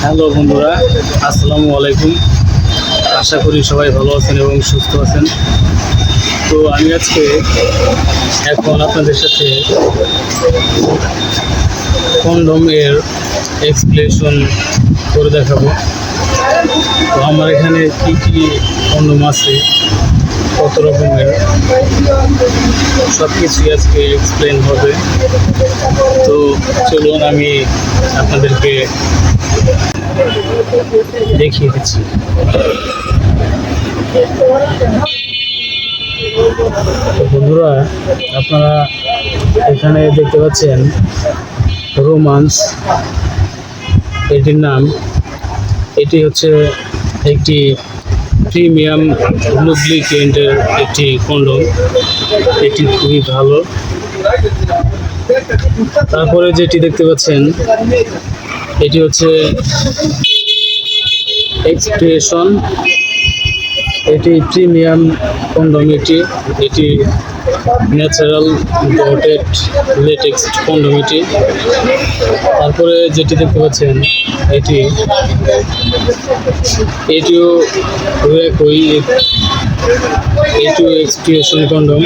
Hello বন্ধুরা, আসসালামু আলাইকুম। আশা করি সবাই ভালো আছেন এবং সুস্থ আছেন। তো আমি আজকে এখন আপনাদের সাথে কন্ডম এর এক্সপ্লেনেশন করে দেখাবো। তো আমার এখানে কি কি কন্ডম আছে, কত রকমের, সব কিছুই আজকে এক্সপ্লেন হবে। তো চলুন আমি আপনাদেরকে দেখিয়ে দিচ্ছি। বন্ধুরা, আপনারা এখানে দেখতে পাচ্ছেন রোমান্স, এটির নাম। এটি হচ্ছে একটি প্রিমিয়াম লুব্রিকেন্টের একটি কন্ডম। এটি খুবই ভালো। তারপরে যেটি দেখতে পাচ্ছেন এটি হচ্ছে এক্সপ্রেশন। এটি প্রিমিয়াম কন্ডম। এটি ন্যাচারাল ডটেড লেটেক্স কন্ডম। তারপরে যেটি দেখতে পাচ্ছেন এটিও এক্সপ্রেশন কন্ডম।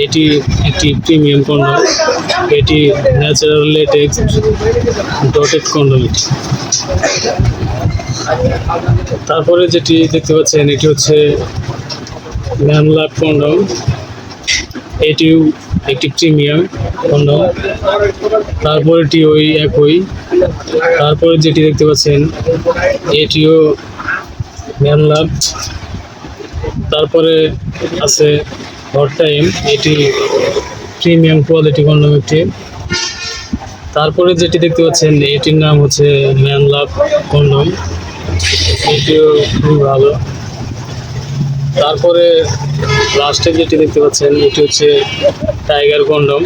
এটি একটি প্রিমিয়াম কন্ডম। এটি ন্যাচারাল লেটেক্স ডটেড কন্ডম। তারপরে যেটি দেখতে পাচ্ছেন এটি হচ্ছে ম্যানলাভ কন্ডম। এটিও একটি প্রিমিয়াম কন্ডম। তারপরে এটি ওই একই। তারপরে যেটি দেখতে পাচ্ছেন এটিও ম্যানলাভ। তারপরে আছে হট টাইম। এটি প্রিমিয়াম কোয়ালিটি কন্ডম একটি। তারপরে যেটি দেখতে পাচ্ছেন এটির নাম হচ্ছে ম্যানলাভ কন্ডম। এটিও খুবই ভালো। তারপরে লাস্টে যেটি দেখতে পাচ্ছেন এটি হচ্ছে টাইগার কন্ডম।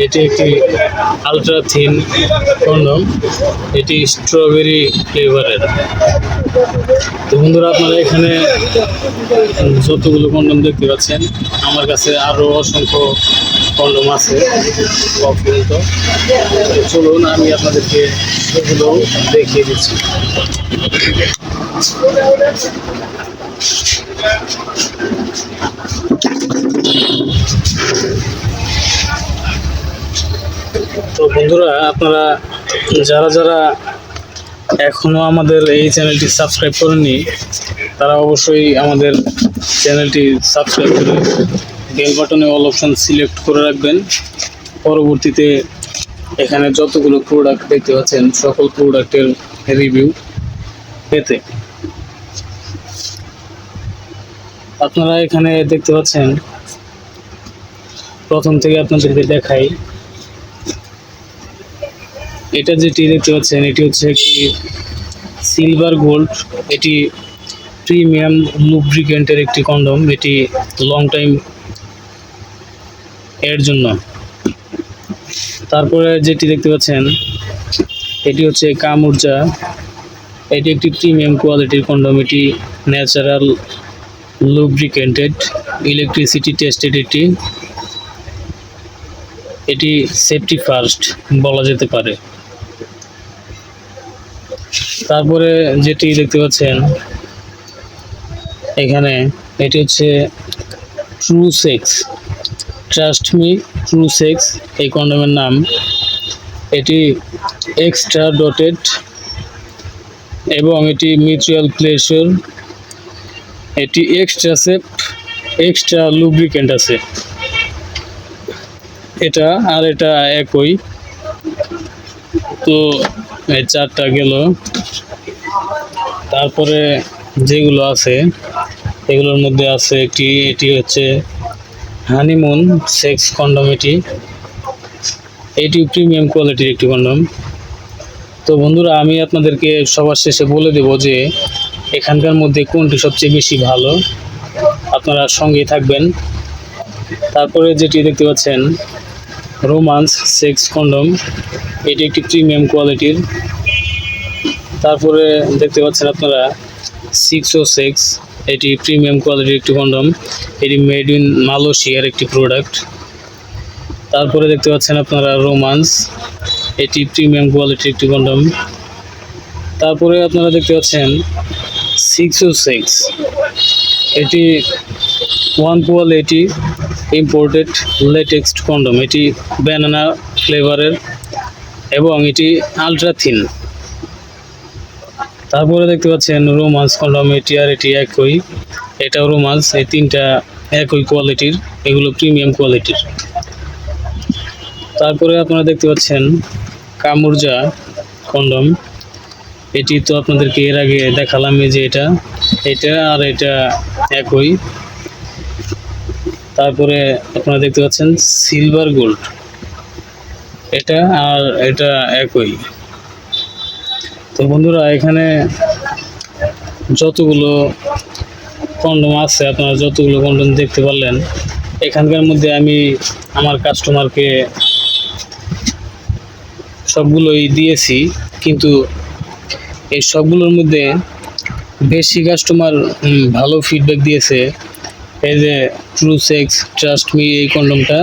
এটি একটি আলট্রা থিন কন্ডম। এটি স্ট্রবেরি ফ্লেভারের। তো বন্ধুরা, আপনারা এখানে যতগুলো কন্ডম দেখতে পাচ্ছেন, আমার কাছে আরও অসংখ্য কন্ডম আছে পর্যন্ত। চলুন আমি আপনাদেরকে সেগুলো দেখিয়ে দিচ্ছি। তো বন্ধুরা, আপনারা যারা যারা এখনো আমাদের এই চ্যানেলটি সাবস্ক্রাইব করেননি, তারা অবশ্যই আমাদের চ্যানেলটি সাবস্ক্রাইব করে বেল বাটনে অল অপশন সিলেক্ট করে রাখবেন। পরবর্তীতে এখানে যতগুলো প্রোডাক্ট দেখতে পাচ্ছেন সকল প্রোডাক্টের রিভিউ পেতে। আপনারা এখানে দেখতে পাচ্ছেন, প্রথম থেকে আপনাদেরকে দেখাই। এটা যেটি দেখতে পাচ্ছেন এটি হচ্ছে একটি সিলভার গোল্ড। এটি প্রিমিয়াম লুব্রিকেন্টের একটি কন্ডম। এটি লং টাইম এর জন্য। তারপরে যেটি দেখতে পাচ্ছেন এটি হচ্ছে কামুরজা। এটি একটি প্রিমিয়াম কোয়ালিটির কন্ডম। এটি ন্যাচারাল লুব্রিকেন্টেড, ইলেকট্রিসিটি টেস্টেড। এটি সেফটি ফার্স্ট বলা যেতে পারে। তারপরে যেটি দেখতে পাচ্ছেন এখানে এটি হচ্ছে true sex. Trust me, true sex এই কন্ডমের নাম। এটি এক্সট্রা ডটেড এবং এটি মিউচুয়াল প্লেজার। এটি এক্সট্রা সেফ, এক্সট্রা লুব্রিকেন্ট আছে। এটা আর এটা একই। তো এই চারটা গেল। তারপরে যেগুলো আছে এগুলোর মধ্যে আছে এটি হচ্ছে হানিমুন সেক্স কন্ডম। এটি প্রিমিয়াম কোয়ালিটির একটি কন্ডম। তো বন্ধুরা, আমি আপনাদেরকে সবার শেষে বলে দেব যে এখানকার মধ্যে কোনটি সবচেয়ে বেশি ভালো। আপনারা সঙ্গেই থাকবেন। তারপরে যেটি দেখতে পাচ্ছেন রোমান্স সেক্স কন্ডম। এটি একটি প্রিমিয়াম কোয়ালিটির। তারপরে দেখতে পাচ্ছেন আপনারা 606। এটি প্রিমিয়াম কোয়ালিটির একটি কন্ডম। এটি মেড ইন মালয়েশিয়ার একটি প্রোডাক্ট। তারপরে দেখতে পাচ্ছেন আপনারা রোমান্স। এটি প্রিমিয়াম কোয়ালিটির একটি কন্ডম। তারপরে আপনারা দেখতে পাচ্ছেন 606, এটি one quality imported LaTeX condom, এটি ব্যানানা ফ্লেভারের এবং এটি আলট্রা থিন। তারপরে দেখতে পাচ্ছেন রোমান্স কন্ডম, এটি আর এটি একই, এটাও রোমান্স, এই তিনটা একই কোয়ালিটির, এগুলো প্রিমিয়াম কোয়ালিটির। তারপরে আপনারা দেখতে পাচ্ছেন কামুরজা কন্ডম, এটি তো আপনাদেরকে এর আগে দেখালাম, এই যে এটা আর এটা একই। তারপরে আপনারা দেখতে পাচ্ছেন সিলভার গোল্ড, এটা আর এটা একই। তো বন্ধুরা, এখানে যতগুলো কন্ডম আছে, আপনারা যতগুলো কন্ডম দেখতে পারলেন, এখানকার মধ্যে আমি আমার কাস্টমারকে সবগুলোই দিয়েছি, কিন্তু এই সবগুলোর মধ্যে বেশি কাস্টমার ভালো ফিডব্যাক দিয়েছে এই যে ট্রু সেক্স ট্রাস্ট মি এই কন্ডমটা,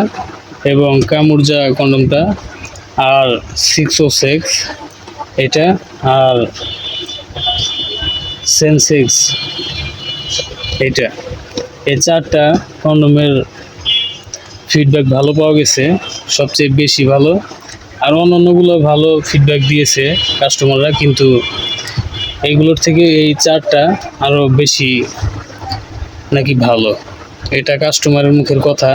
এবং কামুরজা কন্ডমটা, আর 606 এটা, আর সেন্সেক্স এটা। এই চারটা কন্ডমের ফিডব্যাক ভালো পাওয়া গেছে, সবচেয়ে বেশি ভালো। আর অন্যান্যগুলো ভালো ফিডব্যাক দিয়েছে কাস্টমাররা, কিন্তু এইগুলোর থেকে এই চারটা আরও বেশি নাকি ভালো। এটা কাস্টমারের মুখের কথা,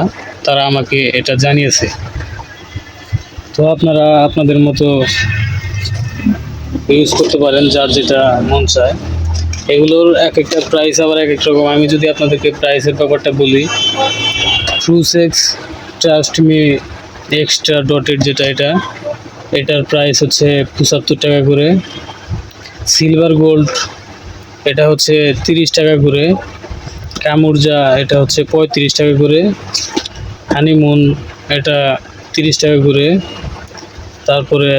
তারা আমাকে এটা জানিয়েছে। তো আপনারা আপনাদের মতো ইউজ করতে পারেন, যার যেটা মন চায়। এগুলোর এক একটা প্রাইস আবার এক এক রকম। আমি যদি আপনাদেরকে প্রাইসের ব্যাপারটা বলি, true sex trust me extra dotted যেটা, এটার প্রাইস হচ্ছে 75 টাকা করে। সিলভার গোল্ড এটা হচ্ছে 30 টাকা করে। কামুরজা এটা হচ্ছে 35 টাকা করে। হানিমুন এটা 30 টাকা করে। তারপরে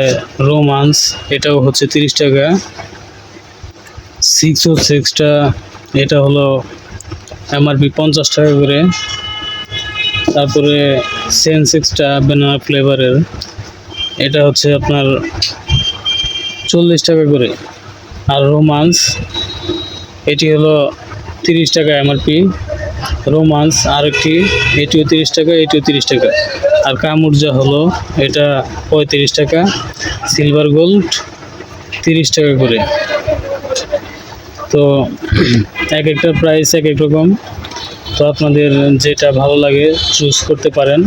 রোমান্স এটাও হচ্ছে 30 টাকা। 606টা এটা হলো এমআরপি 50 টাকা করে। তারপরে সেন্সেক্সটা ব্যানানা ফ্লেভারের, এটা হচ্ছে আপনার 40 টাকা করে। আর রোমান্স এটি হলো 30 টাকা এমআরপি। রোমান্স আরেকটি, এটিও 30 টাকা, এটিও 30 টাকা। আর কামুরজা হলো এটা 35 টাকা। সিলভার গোল্ড 30 টাকা করে। তো এক একটা প্রাইস এক এক রকম। তো আপনাদের যেটা ভালো লাগে চুজ করতে পারেন,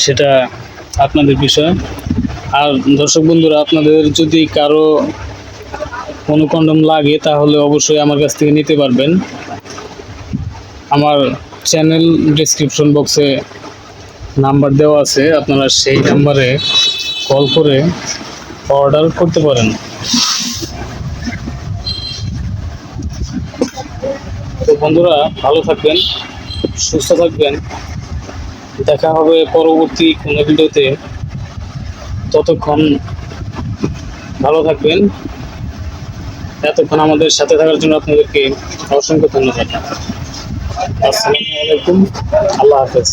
সেটা আপনাদের বিষয়। আর দর্শক বন্ধুরা, আপনাদের যদি কারো কোনো কন্ডম লাগে তাহলে অবশ্যই আমার কাছ থেকে নিতে পারবেন। আমার চ্যানেল ডেসক্রিপশন বক্সে নাম্বার দেওয়া আছে, আপনারা সেই নাম্বারে কল করে অর্ডার করতে পারেন। তো বন্ধুরা, ভালো থাকবেন, সুস্থ থাকবেন, দেখা হবে পরবর্তী কোনো ভিডিওতে। ততক্ষণ ভালো থাকবেন। এতক্ষণ আমাদের সাথে থাকার জন্য আপনাদেরকে অসংখ্য ধন্যবাদ। আসসালামু আলাইকুম, আল্লাহ হাফেজ।